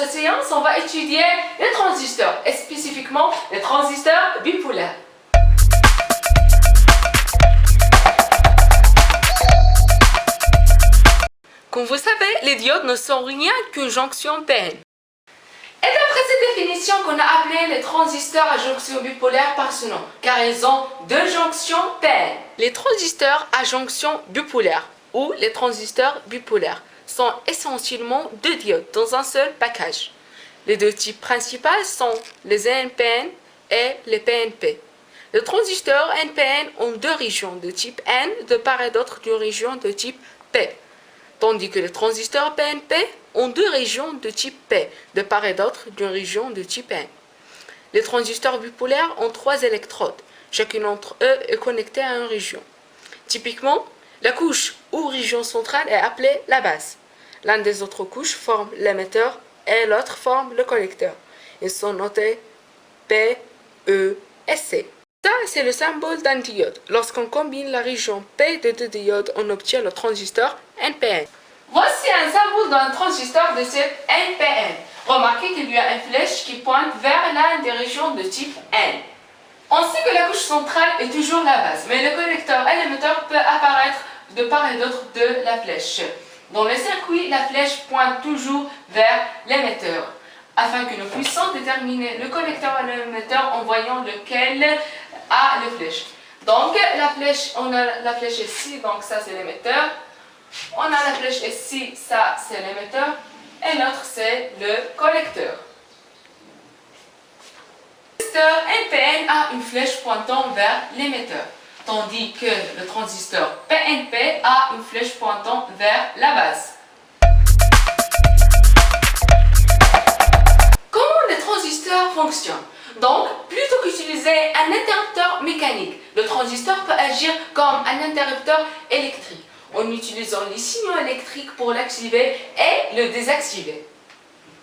séance, on va étudier les transistors, et spécifiquement les transistors bipolaires. Comme vous savez, les diodes ne sont rien qu'une jonction PN. Et d'après cette définition qu'on a appelée les transistors à jonction bipolaire par ce nom, car ils ont deux jonctions PN. Les transistors à jonction bipolaire, ou les transistors bipolaires, sont essentiellement deux diodes dans un seul package. Les deux types principaux sont les NPN et les PNP. Les transistors NPN ont deux régions de type N de part et d'autre d'une région de type P, tandis que les transistors PNP ont deux régions de type P de part et d'autre d'une région de type N. Les transistors bipolaires ont trois électrodes. Chacune d'entre eux est connectée à une région. Typiquement, la couche ou région centrale est appelée la base. L'une des autres couches forme l'émetteur et l'autre forme le collecteur. Ils sont notés P, E et C. Ça, c'est le symbole d'un diode. Lorsqu'on combine la région P de deux diodes, on obtient le transistor NPN. Voici un symbole d'un transistor de type NPN. Remarquez qu'il y a une flèche qui pointe vers l'une des régions de type N. On sait que la couche centrale est toujours la base, mais le collecteur et l'émetteur peuvent apparaître de part et d'autre de la flèche. Dans le circuit, la flèche pointe toujours vers l'émetteur, afin que nous puissions déterminer le collecteur et l'émetteur en voyant lequel a les flèches. Donc, la flèche, on a la flèche ici, donc ça c'est l'émetteur. On a la flèche ici, ça c'est l'émetteur. Et l'autre c'est le collecteur. Le transistor NPN a une flèche pointant vers l'émetteur, tandis que le transistor PNP a une flèche pointant vers la base. Comment les transistors fonctionnent? Donc, plutôt qu'utiliser un interrupteur mécanique, le transistor peut agir comme un interrupteur électrique, en utilisant les signaux électriques pour l'activer et le désactiver.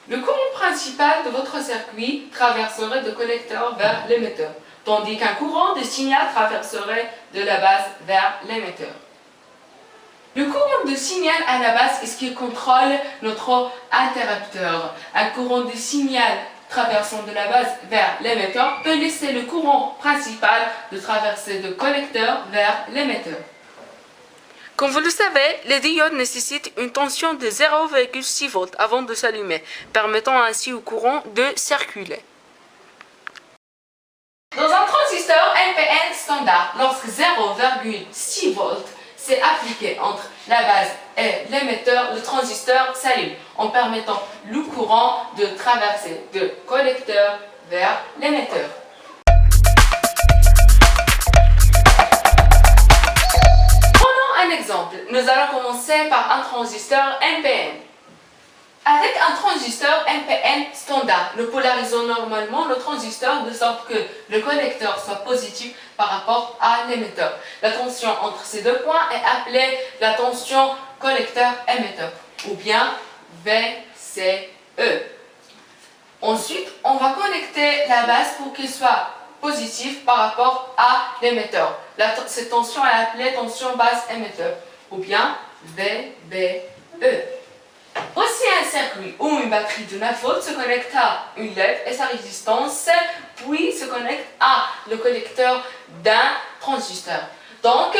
Le courant principal de votre circuit traverserait le collecteur vers l'émetteur, tandis qu'un courant de signal traverserait de la base vers l'émetteur. Le courant de signal à la base est ce qui contrôle notre interrupteur. Un courant de signal traversant de la base vers l'émetteur peut laisser le courant principal de traverser de collecteur vers l'émetteur. Comme vous le savez, les diodes nécessitent une tension de 0,6 volts avant de s'allumer, permettant ainsi au courant de circuler. Dans un transistor NPN standard, lorsque 0,6 volts s'est appliqué entre la base et l'émetteur, le transistor s'allume en permettant le courant de traverser de collecteur vers l'émetteur. Prenons un exemple. Nous allons commencer par un transistor NPN. Avec un transistor NPN standard, nous polarisons normalement le transistor de sorte que le collecteur soit positif par rapport à l'émetteur. La tension entre ces deux points est appelée la tension collecteur-émetteur, ou bien VCE. Ensuite, on va connecter la base pour qu'il soit positif par rapport à l'émetteur. Cette tension est appelée tension base-émetteur, ou bien VBE. Voici un circuit où une batterie de 9 volts se connecte à une LED et sa résistance, puis se connecte à le collecteur d'un transistor. Donc,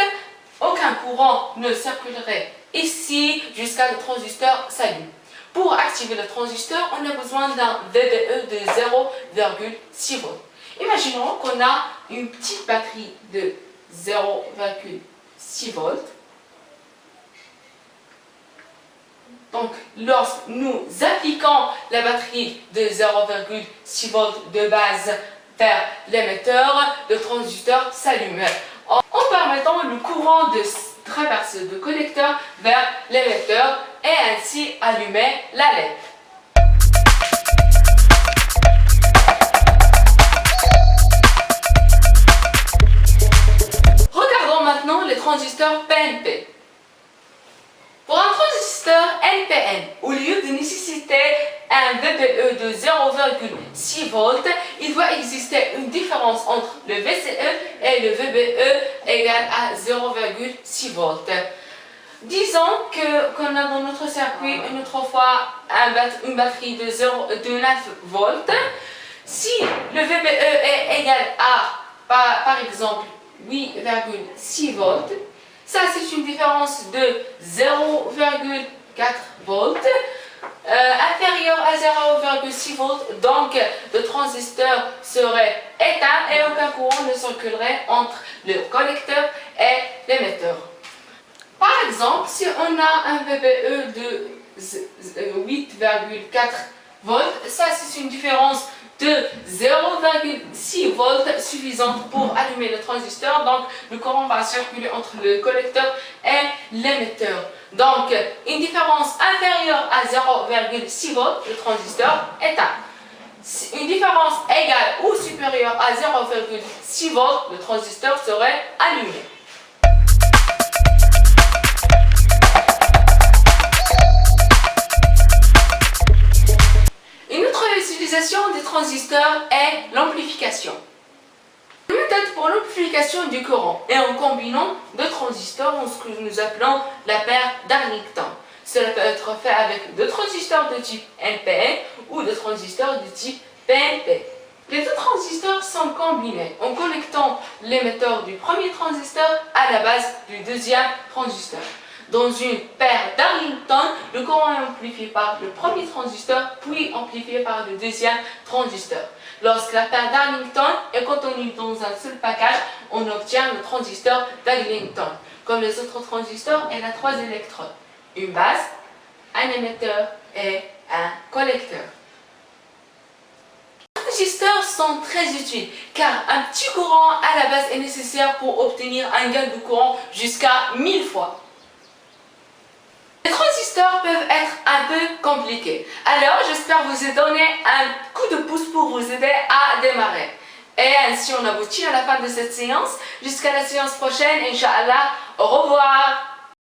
aucun courant ne circulerait ici jusqu'à le transistor s'allume. Pour activer le transistor, on a besoin d'un VBE de 0,6 volts. Imaginons qu'on a une petite batterie de 0,6 volts. Donc, lorsque nous appliquons la batterie de 0,6 volts de base vers l'émetteur, le transistor s'allume en permettant le courant de traverser du collecteur vers l'émetteur et ainsi allumer la LED. Regardons maintenant les transistors PNP. Pour un transistor NPN, au lieu de nécessiter un VBE de 0,6 volts, il doit exister une différence entre le VCE et le VBE égal à 0,6 volts. Disons qu'on a dans notre circuit une autre fois une batterie de 9 volts. Si le VBE est égal à, par exemple, 8,6 volts, ça c'est une différence de 0,4 volts. Inférieur à 0,6 volts, donc le transistor serait éteint et aucun courant ne circulerait entre le collecteur et l'émetteur. Par exemple, si on a un VBE de 8,4 volts, ça c'est une différence de 0,6 volts suffisante pour allumer le transistor. Donc le courant va circuler entre le collecteur et l'émetteur. Donc une différence inférieure à 0,6 volts, le transistor est éteint. Une différence égale ou supérieure à 0,6 volts, le transistor serait allumé. L'utilisation des transistors est l'amplification. Une méthode pour l'amplification du courant est en combinant deux transistors en ce que nous appelons la paire d'Arlington. Cela peut être fait avec deux transistors de type NPN ou deux transistors de type PNP. Les deux transistors sont combinés en connectant l'émetteur du premier transistor à la base du deuxième transistor. Dans une paire d'Arlington, le courant est amplifié par le premier transistor, puis amplifié par le deuxième transistor. Lorsque la paire d'Arlington est contenue dans un seul package, on obtient le transistor d'Arlington. Comme les autres transistors, elle a trois électrodes, une base, un émetteur et un collecteur. Les transistors sont très utiles car un petit courant à la base est nécessaire pour obtenir un gain de courant jusqu'à 1000 fois. Les transistors peuvent être un peu compliqués. Alors, j'espère vous donner un coup de pouce pour vous aider à démarrer. Et ainsi, on aboutit à la fin de cette séance. Jusqu'à la séance prochaine, Inch'Allah. Au revoir.